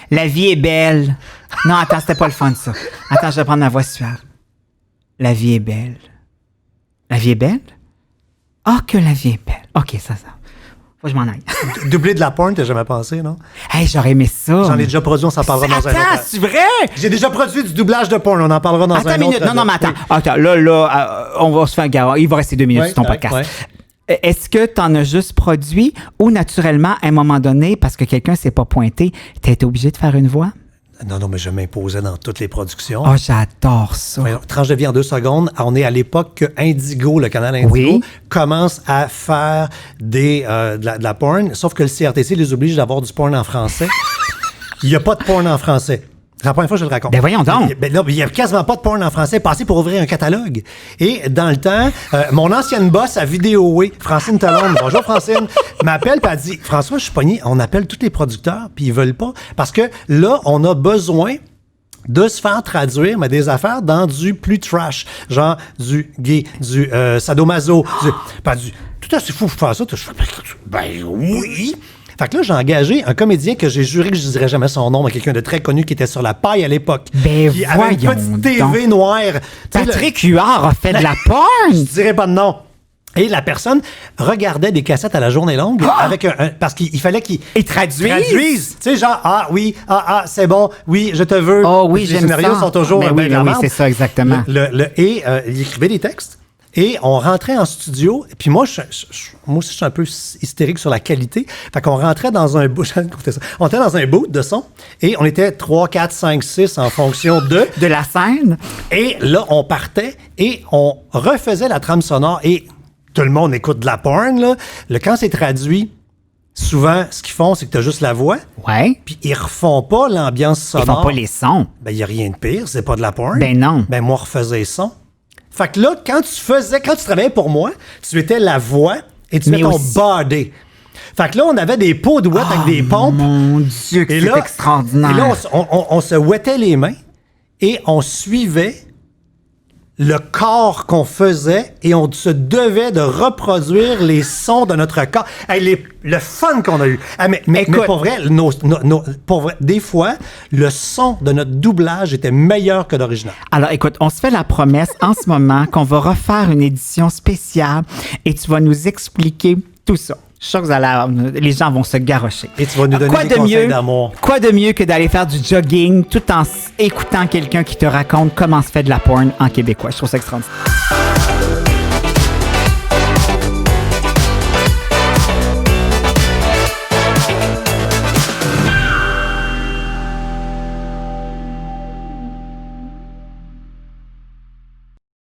La vie est belle. Non, attends, c'était pas le fun, ça. Attends, je vais prendre ma voix suave. La vie est belle. La vie est belle? Ah, que la vie est belle. OK, ça. Faut que je m'en aille. Doubler de la porn, t'as jamais pensé, non? Hey, j'aurais aimé ça. J'en ai déjà produit, on s'en parlera dans un autre. Attends, c'est vrai? J'ai déjà produit du doublage de porn, on en parlera dans un autre. Attends une minute. Non, mais attends. Oui. Attends, là, on va se faire un garant. Il va rester 2 minutes Ouais, sur ton ouais, podcast. ouais. Est-ce que tu en as juste produit ou naturellement, à un moment donné, parce que quelqu'un s'est pas pointé, tu as été obligé de faire une voix? Non, mais je m'imposais dans toutes les productions. Oh, j'adore ça. Voyons, Tranche de vie en 2 secondes. On est à l'époque que Indigo, le canal Indigo, Oui. commence à faire de la porn, sauf que le CRTC les oblige d'avoir du porn en français. Il n'y a pas de porn en français. C'est la première fois que je le raconte. Ben voyons donc. Il n'y a quasiment pas de porn en français. Passé pour ouvrir un catalogue. Et dans le temps, mon ancienne boss à Vidéoway, Francine Talon, bonjour Francine, m'appelle et elle dit « François, je suis pogné, on appelle tous les producteurs puis ils veulent pas. Parce que là, on a besoin de se faire traduire, mais des affaires dans du plus trash. Genre du gay, du sadomaso, tout assez fou pour faire ça. Je fais, ben oui! Fait que là, j'ai engagé un comédien que j'ai juré que je ne dirais jamais son nom, mais quelqu'un de très connu qui était sur la paille à l'époque. Ben qui avait une petite TV noire. Patrick Huard a fait de la porn! Je dirais pas de nom. Et la personne regardait des cassettes à la journée longue avec parce qu'il fallait qu'il traduise. Tu sais, genre, ah oui, c'est bon, oui, je te veux. Oh oui, les j'aime ça. scénarios sont toujours Ben oui, bien oui, c'est ça, exactement. Et il écrivait des textes. Et on rentrait en studio. Puis moi aussi, je suis un peu hystérique sur la qualité. Fait qu'on rentrait dans un boot. On était dans un boot de son. Et on était 3, 4, 5, 6 en fonction de la scène. Et là, on partait et on refaisait la trame sonore. Et tout le monde écoute de la porn, là. Quand c'est traduit, souvent, ce qu'ils font, c'est que tu as juste la voix. Ouais. Puis ils refont pas l'ambiance sonore. Ils font pas les sons. Ben, il n'y a rien de pire. C'est pas de la porn. Ben non. Ben, moi, refaisais les sons. Fait que là, quand tu travaillais pour moi, tu étais la voix et tu mettais ton body. Fait que là, on avait des pots de ouette avec des pompes. Mon Dieu, que c'est extraordinaire. Et là, on se ouettait les mains et on suivait le corps qu'on faisait et on se devait de reproduire les sons de notre corps. Hey, le fun qu'on a eu. Mais pour vrai, pour vrai, des fois, le son de notre doublage était meilleur que l'original. Alors, écoute, on se fait la promesse en ce moment qu'on va refaire une édition spéciale et tu vas nous expliquer tout ça. Je suis sûr que les gens vont se garrocher. Et tu vas nous donner des conseils d'amour. Quoi de mieux que d'aller faire du jogging tout en écoutant quelqu'un qui te raconte comment se fait de la porn en québécois. Je trouve ça extraordinaire.